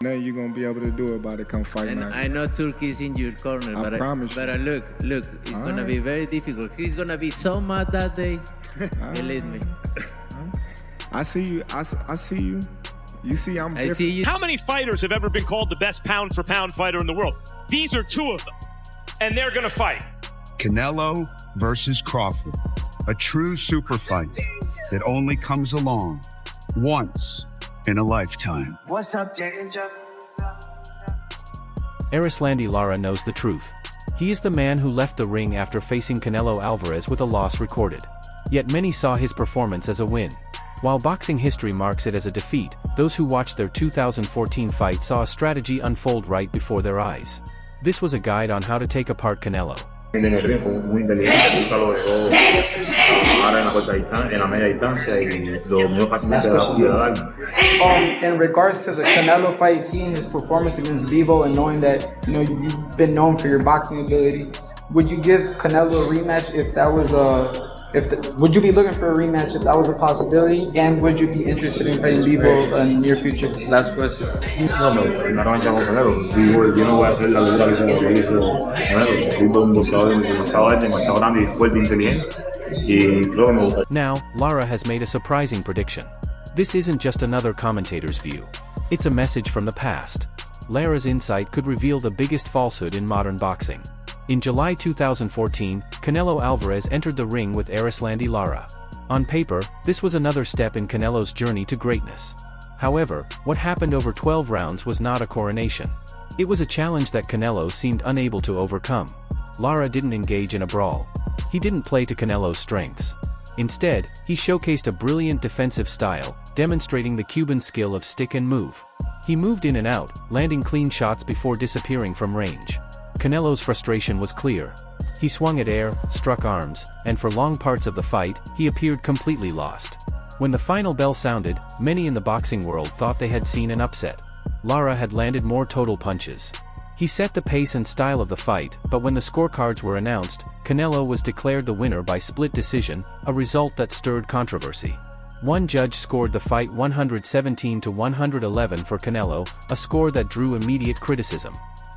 Nothing you gonna be able to do about it come fight And night. I know Turkey's in your corner, I promise you. but look, it's gonna be very difficult. He's gonna be so mad that day. Believe me. I see you. I see you. You see I'm I different. see you. How many fighters have ever been called the best pound-for-pound fighter in the world? These are two of them, and they're gonna fight. Canelo versus Crawford, a true super fight that only comes along once in a lifetime. What's up, danger? Erislandy Lara knows the truth. He is the man who left the ring after facing Canelo Alvarez with a loss recorded. Yet many saw his performance as a win. While boxing history marks it as a defeat, those who watched their 2014 fight saw a strategy unfold right before their eyes. This was a guide on how to take apart Canelo. En el ring fue muy inteligente, nunca lo dejó ahora en la corta distancia, en la media distancia y lo mío fácilmente pudiera darme. In regards to the Canelo fight, seeing his performance against Vivo and knowing that you've been known for your boxing ability, would you give Canelo a rematch if that was would you be looking for a rematch if that was a possibility? And would you be interested in fighting Vivo in the near future? Last question. No, me gustaría una revancha con Canelo. Vivo, yo no voy a hacer la locura que hizo Canelo. Vivo es un boxeador demasiado alto, demasiado grande y fuerte, inteligente. Y creo que me gusta. Now, Lara has made a surprising prediction. This isn't just another commentator's view. It's a message from the past. Lara's insight could reveal the biggest falsehood in modern boxing. In July 2014, Canelo Alvarez entered the ring with Erislandy Lara. On paper, this was another step in Canelo's journey to greatness. However, what happened over 12 rounds was not a coronation. It was a challenge that Canelo seemed unable to overcome. Lara didn't engage in a brawl. He didn't play to Canelo's strengths. Instead, he showcased a brilliant defensive style, demonstrating the Cuban skill of stick and move. He moved in and out, landing clean shots before disappearing from range. Canelo's frustration was clear. He swung at air, struck arms, and for long parts of the fight, he appeared completely lost. When the final bell sounded, many in the boxing world thought they had seen an upset. Lara had landed more total punches. He set the pace and style of the fight, but when the scorecards were announced, Canelo was declared the winner by split decision, a result that stirred controversy. One judge scored the fight 117 to 111 for Canelo, a score that drew immediate criticism.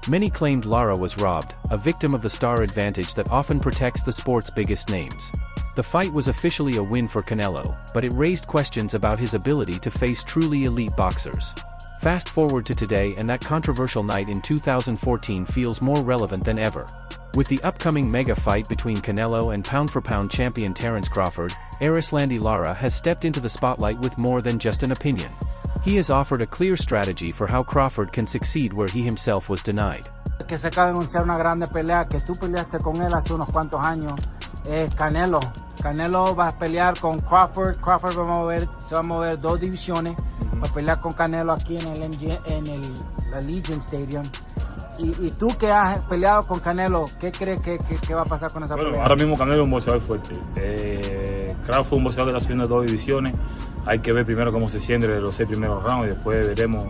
Many claimed Lara was robbed, a victim of the star advantage that often protects the sport's biggest names. The fight was officially a win for Canelo, but it raised questions about his ability to face truly elite boxers. Fast forward to today and that controversial night in 2014 feels more relevant than ever. With the upcoming mega fight between Canelo and pound-for-pound champion Terence Crawford, Erislandy Lara has stepped into the spotlight with more than just an opinion. He has offered a clear strategy for how Crawford can succeed where he himself was denied. Que se acaba de anunciar una grande pelea que tú peleaste con él hace unos cuantos años. Canelo. Canelo va a pelear con Crawford. Crawford se va a mover dos divisiones. Va a pelear con Canelo aquí en el Legion Stadium. Y tú que has peleado con Canelo, ¿qué crees que va a pasar con esa pelea? Bueno, ahora mismo Canelo es un boxeador fuerte. Crawford es un boxeador que está haciendo dos divisiones. Hay que ver primero cómo se siente los 6 primeros rounds y después veremos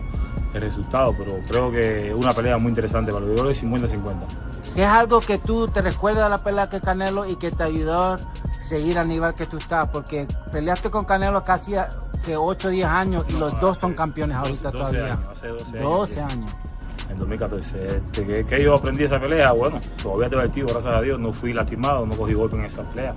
el resultado, pero creo que es una pelea muy interesante para los 50-50. ¿Qué es algo que tú te recuerdas de la pelea que Canelo y que te ayudó a seguir al nivel que tú estás? Porque peleaste con Canelo casi que 8 o 10 años y los dos son campeones ahorita 12 todavía. Años, hace 12 años. En 2014. ¿Qué yo aprendí de esa pelea? Bueno, todavía estoy activo, gracias a Dios, no fui lastimado, no cogí golpe en esa pelea.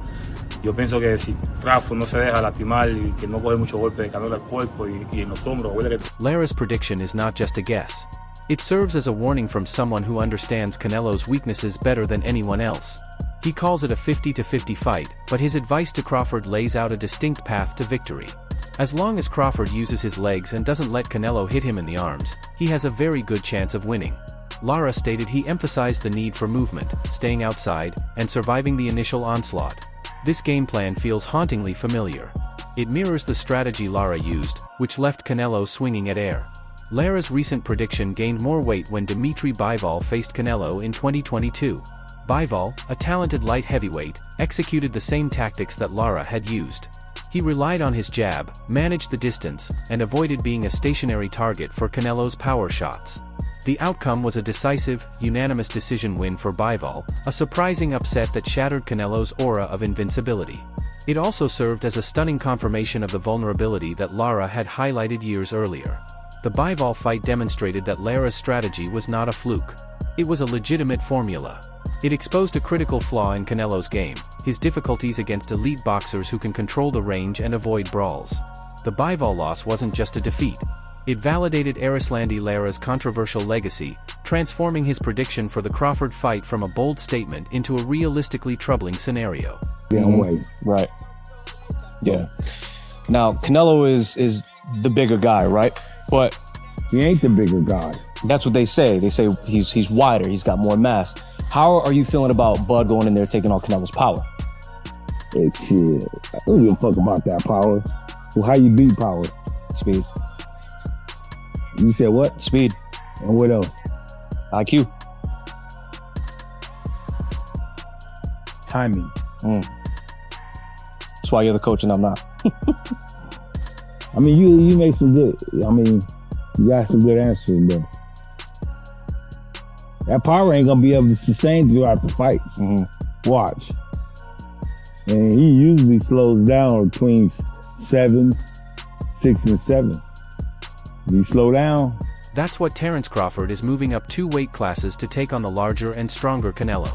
Yo pienso que si Crawford no se deja lastimar y que no coge mucho golpe de Canelo al cuerpo y en los hombros. Lara's prediction is not just a guess. It serves as a warning from someone who understands Canelo's weaknesses better than anyone else. He calls it a 50-50 fight, but his advice to Crawford lays out a distinct path to victory. As long as Crawford uses his legs and doesn't let Canelo hit him in the arms, he has a very good chance of winning. Lara stated he emphasized the need for movement, staying outside, and surviving the initial onslaught. This game plan feels hauntingly familiar. It mirrors the strategy Lara used, which left Canelo swinging at air. Lara's recent prediction gained more weight when Dimitri Bivol faced Canelo in 2022. Bivol, a talented light heavyweight, executed the same tactics that Lara had used. He relied on his jab, managed the distance, and avoided being a stationary target for Canelo's power shots. The outcome was a decisive, unanimous decision win for Bivol, a surprising upset that shattered Canelo's aura of invincibility. It also served as a stunning confirmation of the vulnerability that Lara had highlighted years earlier. The Bivol fight demonstrated that Lara's strategy was not a fluke. It was a legitimate formula. It exposed a critical flaw in Canelo's game, his difficulties against elite boxers who can control the range and avoid brawls. The Bivol loss wasn't just a defeat. It validated Erislandy Lara's controversial legacy, transforming his prediction for the Crawford fight from a bold statement into a realistically troubling scenario. Right. Yeah. Now, Canelo is the bigger guy, right? But he ain't the bigger guy. That's what they say. They say he's wider, he's got more mass. How are you feeling about Bud going in there taking on Canelo's power? Hey, shit. I don't give a fuck about that power. Well, how you beat power? Speed. You said what? Speed. And what else? IQ. Timing. That's why you're the coach and I'm not. I mean, you make some good, you got some good answers, but that power ain't gonna be able to sustain throughout the fight. Watch. And he usually slows down between 6 and 7. You slow down. That's what Terence Crawford is moving up 2 weight classes to take on the larger and stronger Canelo.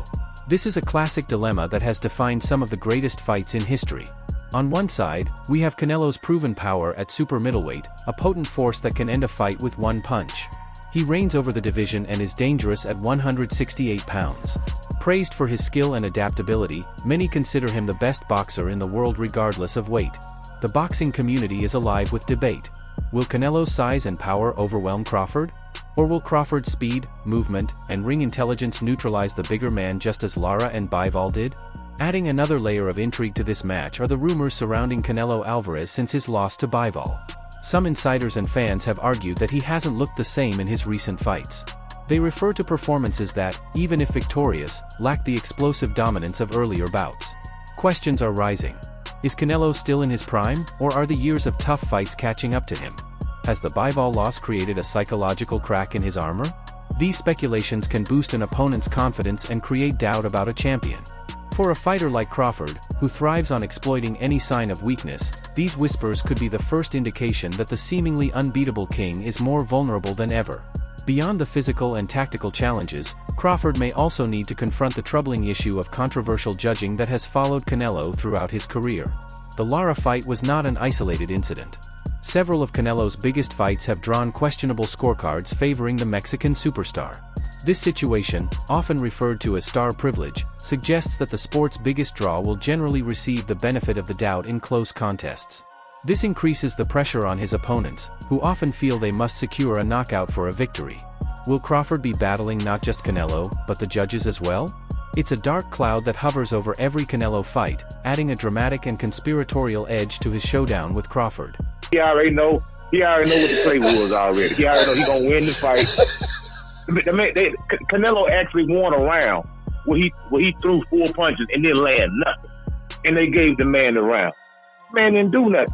This is a classic dilemma that has defined some of the greatest fights in history. On one side, we have Canelo's proven power at super middleweight, a potent force that can end a fight with one punch. He reigns over the division and is dangerous at 168 pounds. Praised for his skill and adaptability, many consider him the best boxer in the world regardless of weight. The boxing community is alive with debate. Will Canelo's size and power overwhelm Crawford? Or will Crawford's speed, movement, and ring intelligence neutralize the bigger man just as Lara and Bivol did? Adding another layer of intrigue to this match are the rumors surrounding Canelo Alvarez since his loss to Bivol. Some insiders and fans have argued that he hasn't looked the same in his recent fights. They refer to performances that, even if victorious, lack the explosive dominance of earlier bouts. Questions are rising. Is Canelo still in his prime, or are the years of tough fights catching up to him? Has the Bivol loss created a psychological crack in his armor? These speculations can boost an opponent's confidence and create doubt about a champion. For a fighter like Crawford, who thrives on exploiting any sign of weakness, these whispers could be the first indication that the seemingly unbeatable king is more vulnerable than ever. Beyond the physical and tactical challenges, Crawford may also need to confront the troubling issue of controversial judging that has followed Canelo throughout his career. The Lara fight was not an isolated incident. Several of Canelo's biggest fights have drawn questionable scorecards favoring the Mexican superstar. This situation, often referred to as star privilege, suggests that the sport's biggest draw will generally receive the benefit of the doubt in close contests. This increases the pressure on his opponents, who often feel they must secure a knockout for a victory. Will Crawford be battling not just Canelo, but the judges as well? It's a dark cloud that hovers over every Canelo fight, adding a dramatic and conspiratorial edge to his showdown with Crawford. He already know what the play was already. He already know he gonna win the fight. Canelo actually won a round where he threw 4 punches and didn't land nothing, and they gave the man the round. Man didn't do nothing.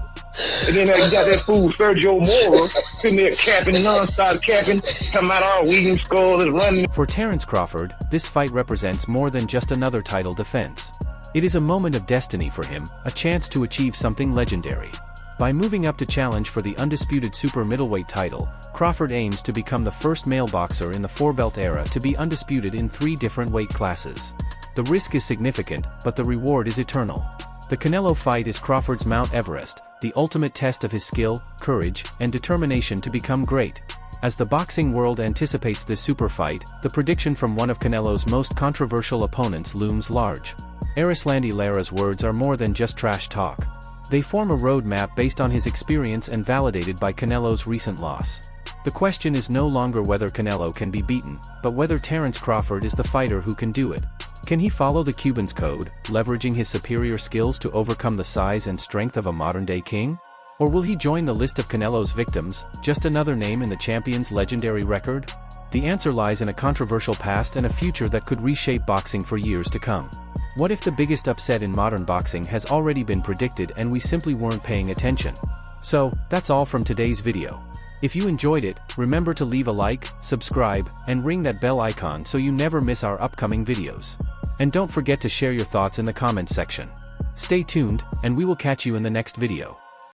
And then you got that fool Sergio Mora sitting there capping, non-stop capping, come out all weaving skull is running. For Terence Crawford, this fight represents more than just another title defense. It is a moment of destiny for him, a chance to achieve something legendary. By moving up to challenge for the undisputed super middleweight title, Crawford aims to become the first male boxer in the 4-belt era to be undisputed in 3 different weight classes. The risk is significant, but the reward is eternal. The Canelo fight is Crawford's Mount Everest, the ultimate test of his skill, courage, and determination to become great. As the boxing world anticipates this super fight, the prediction from one of Canelo's most controversial opponents looms large. Erislandy Lara's words are more than just trash talk. They form a roadmap based on his experience and validated by Canelo's recent loss. The question is no longer whether Canelo can be beaten, but whether Terence Crawford is the fighter who can do it. Can he follow the Cuban's code, leveraging his superior skills to overcome the size and strength of a modern-day king? Or will he join the list of Canelo's victims, just another name in the champion's legendary record? The answer lies in a controversial past and a future that could reshape boxing for years to come. What if the biggest upset in modern boxing has already been predicted and we simply weren't paying attention? So, that's all from today's video. If you enjoyed it, remember to leave a like, subscribe, and ring that bell icon so you never miss our upcoming videos. And don't forget to share your thoughts in the comments section. Stay tuned, and we will catch you in the next video.